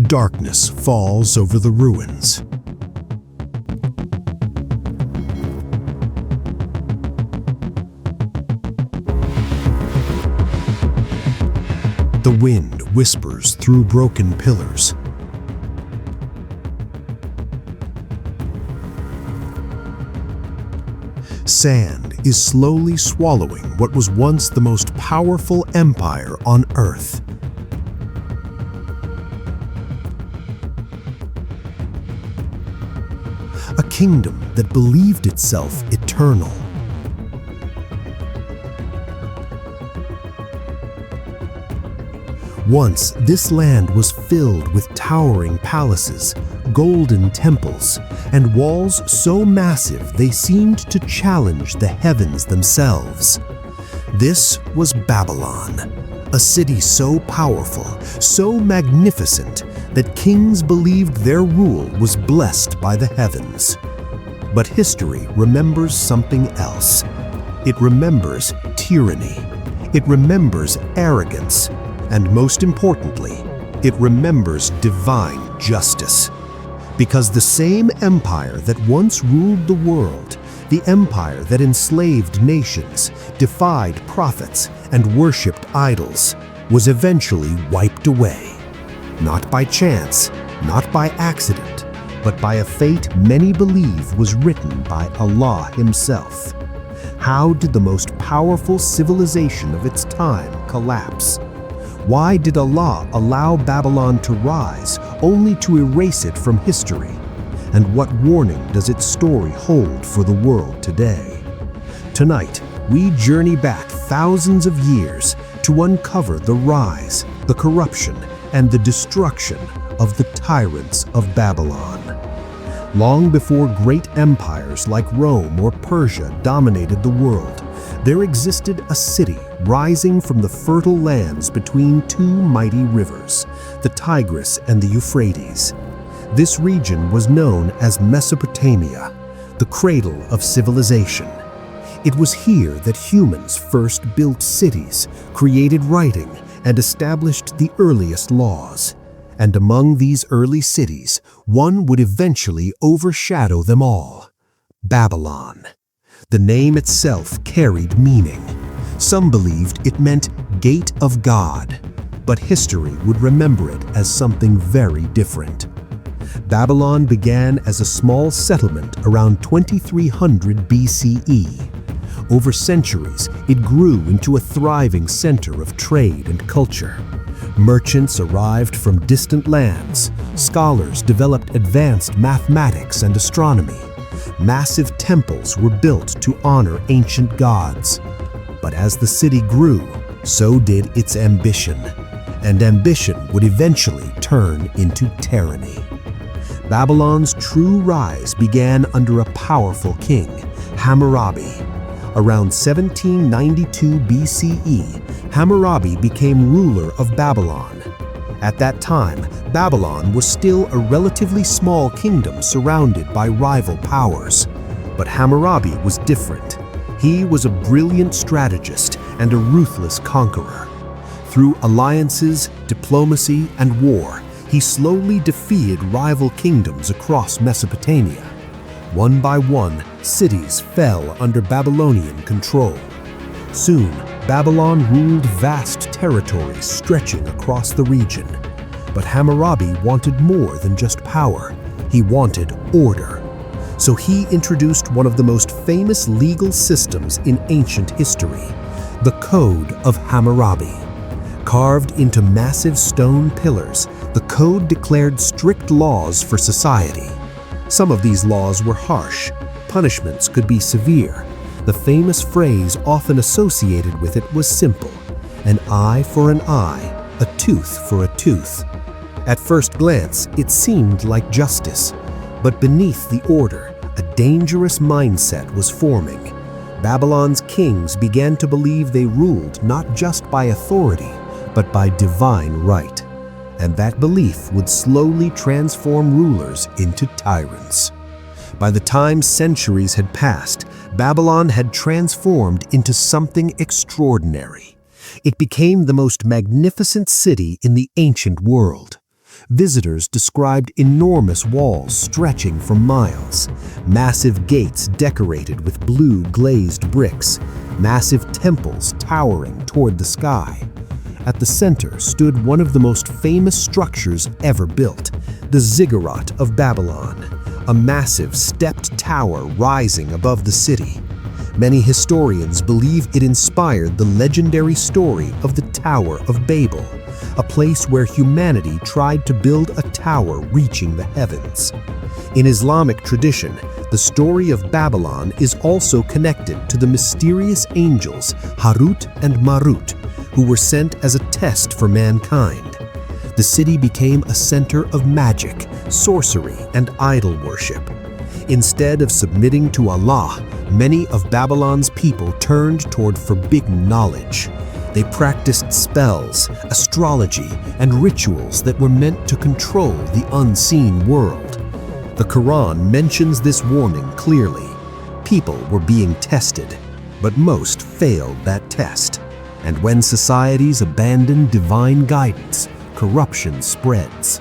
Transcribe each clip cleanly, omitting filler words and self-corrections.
Darkness falls over the ruins. The wind whispers through broken pillars. Sand is slowly swallowing what was once the most powerful empire on Earth. A kingdom that believed itself eternal. Once, this land was filled with towering palaces, golden temples, and walls so massive they seemed to challenge the heavens themselves. This was Babylon, a city so powerful, so magnificent, that kings believed their rule was blessed by the heavens. But history remembers something else. It remembers tyranny. It remembers arrogance. And most importantly, it remembers divine justice. Because the same empire that once ruled the world, the empire that enslaved nations, defied prophets, and worshipped idols, was eventually wiped away. Not by chance, not by accident, but by a fate many believe was written by Allah Himself. How did the most powerful civilization of its time collapse? Why did Allah allow Babylon to rise, only to erase it from history? And what warning does its story hold for the world today? Tonight, we journey back thousands of years to uncover the rise, the corruption, and the destruction of the tyrants of Babylon. Long before great empires like Rome or Persia dominated the world, there existed a city rising from the fertile lands between two mighty rivers, the Tigris and the Euphrates. This region was known as Mesopotamia, the cradle of civilization. It was here that humans first built cities, created writing, and established the earliest laws. And among these early cities, one would eventually overshadow them all: Babylon. The name itself carried meaning. Some believed it meant Gate of God, but history would remember it as something very different. Babylon began as a small settlement around 2300 BCE. Over centuries, it grew into a thriving center of trade and culture. Merchants arrived from distant lands. Scholars developed advanced mathematics and astronomy. Massive temples were built to honor ancient gods. But as the city grew, so did its ambition. And ambition would eventually turn into tyranny. Babylon's true rise began under a powerful king, Hammurabi. Around 1792 BCE, Hammurabi became ruler of Babylon. At that time, Babylon was still a relatively small kingdom surrounded by rival powers. But Hammurabi was different. He was a brilliant strategist and a ruthless conqueror. Through alliances, diplomacy, and war, he slowly defeated rival kingdoms across Mesopotamia. One by one, cities fell under Babylonian control. Soon, Babylon ruled vast territories stretching across the region. But Hammurabi wanted more than just power. He wanted order. So he introduced one of the most famous legal systems in ancient history, the Code of Hammurabi. Carved into massive stone pillars, the code declared strict laws for society. Some of these laws were harsh. Punishments could be severe. The famous phrase often associated with it was simple: an eye for an eye, a tooth for a tooth. At first glance, it seemed like justice. But beneath the order, a dangerous mindset was forming. Babylon's kings began to believe they ruled not just by authority, but by divine right. And that belief would slowly transform rulers into tyrants. By the time centuries had passed, Babylon had transformed into something extraordinary. It became the most magnificent city in the ancient world. Visitors described enormous walls stretching for miles, massive gates decorated with blue glazed bricks, massive temples towering toward the sky. At the center stood one of the most famous structures ever built, the Ziggurat of Babylon, a massive stepped tower rising above the city. Many historians believe it inspired the legendary story of the Tower of Babel, a place where humanity tried to build a tower reaching the heavens. In Islamic tradition, the story of Babylon is also connected to the mysterious angels Harut and Marut, who were sent as a test for mankind. The city became a center of magic, sorcery, and idol worship. Instead of submitting to Allah, many of Babylon's people turned toward forbidden knowledge. They practiced spells, astrology, and rituals that were meant to control the unseen world. The Quran mentions this warning clearly. People were being tested, but most failed that test. And when societies abandon divine guidance, corruption spreads.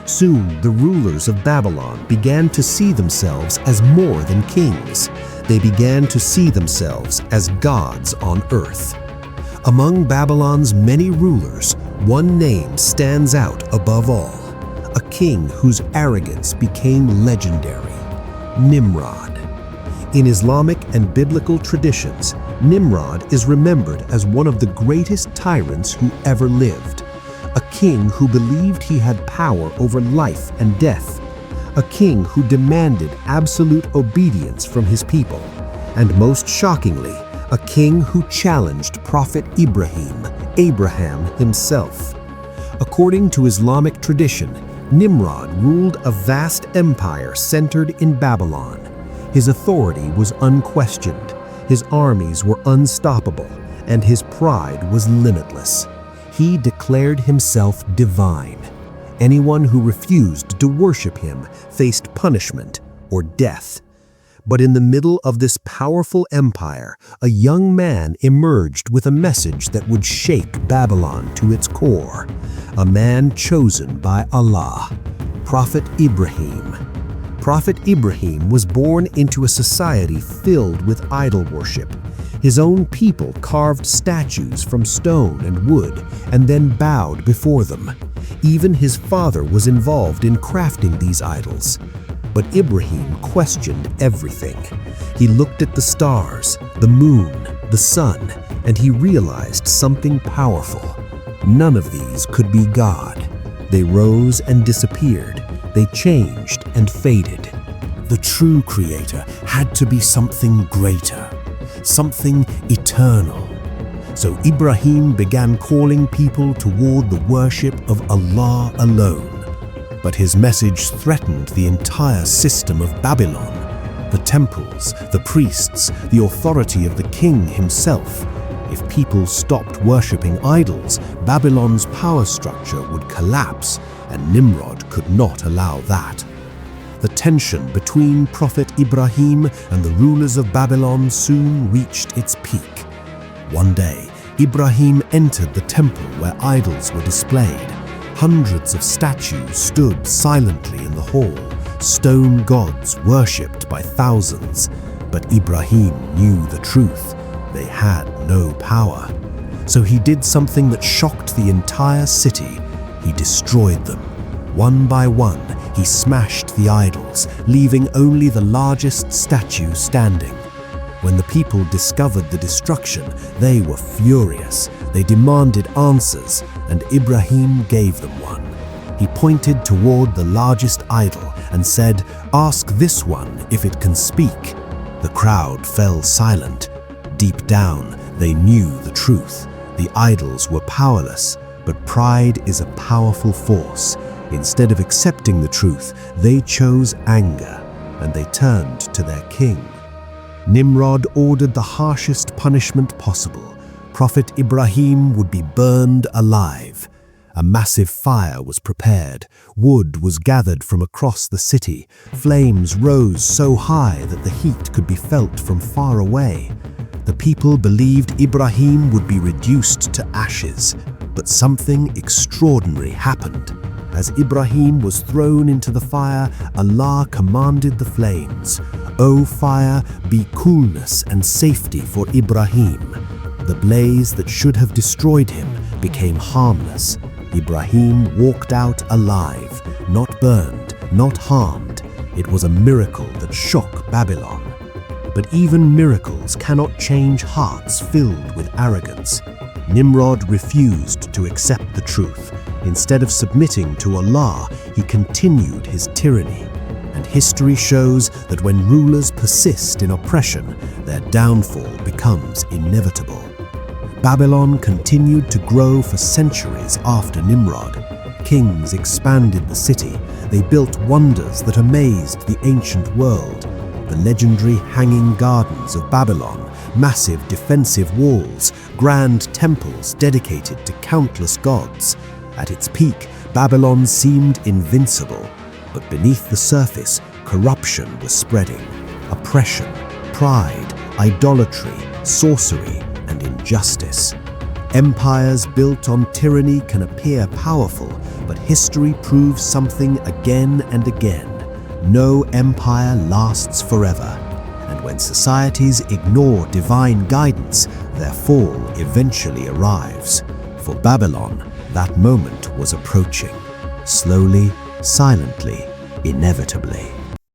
Soon, the rulers of Babylon began to see themselves as more than kings. They began to see themselves as gods on earth. Among Babylon's many rulers, one name stands out above all, a king whose arrogance became legendary: Nimrod. In Islamic and biblical traditions, Nimrod is remembered as one of the greatest tyrants who ever lived. A king who believed he had power over life and death. A king who demanded absolute obedience from his people. And most shockingly, a king who challenged Prophet Ibrahim, Abraham himself. According to Islamic tradition, Nimrod ruled a vast empire centered in Babylon. His authority was unquestioned, his armies were unstoppable, and his pride was limitless. He declared himself divine. Anyone who refused to worship him faced punishment or death. But in the middle of this powerful empire, a young man emerged with a message that would shake Babylon to its core. A man chosen by Allah, Prophet Ibrahim. Prophet Ibrahim was born into a society filled with idol worship. His own people carved statues from stone and wood and then bowed before them. Even his father was involved in crafting these idols. But Ibrahim questioned everything. He looked at the stars, the moon, the sun, and he realized something powerful. None of these could be God. They rose and disappeared. They changed and faded. The true creator had to be something greater, something eternal. So Ibrahim began calling people toward the worship of Allah alone. But his message threatened the entire system of Babylon, the temples, the priests, the authority of the king himself. If people stopped worshipping idols, Babylon's power structure would collapse, and Nimrod could not allow that. The tension between Prophet Ibrahim and the rulers of Babylon soon reached its peak. One day, Ibrahim entered the temple where idols were displayed. Hundreds of statues stood silently in the hall, stone gods worshipped by thousands. But Ibrahim knew the truth. They had no power. So he did something that shocked the entire city. He destroyed them. One by one, he smashed the idols, leaving only the largest statue standing. When the people discovered the destruction, they were furious. They demanded answers, and Ibrahim gave them one. He pointed toward the largest idol and said, "Ask this one if it can speak." The crowd fell silent. Deep down, they knew the truth. The idols were powerless, but pride is a powerful force. Instead of accepting the truth, they chose anger, and they turned to their king. Nimrod ordered the harshest punishment possible. Prophet Ibrahim would be burned alive. A massive fire was prepared. Wood was gathered from across the city. Flames rose so high that the heat could be felt from far away. The people believed Ibrahim would be reduced to ashes, but something extraordinary happened. As Ibrahim was thrown into the fire, Allah commanded the flames, "O fire, be coolness and safety for Ibrahim." The blaze that should have destroyed him became harmless. Ibrahim walked out alive, not burned, not harmed. It was a miracle that shook Babylon. But even miracles cannot change hearts filled with arrogance. Nimrod refused to accept the truth. Instead of submitting to Allah, he continued his tyranny. And history shows that when rulers persist in oppression, their downfall becomes inevitable. Babylon continued to grow for centuries after Nimrod. Kings expanded the city. They built wonders that amazed the ancient world. The legendary Hanging Gardens of Babylon, massive defensive walls, grand temples dedicated to countless gods. At its peak, Babylon seemed invincible, but beneath the surface, corruption was spreading. Oppression, pride, idolatry, sorcery, and injustice. Empires built on tyranny can appear powerful, but history proves something again and again. No empire lasts forever, and when societies ignore divine guidance, their fall eventually arrives. For Babylon, that moment was approaching, slowly, silently, inevitably.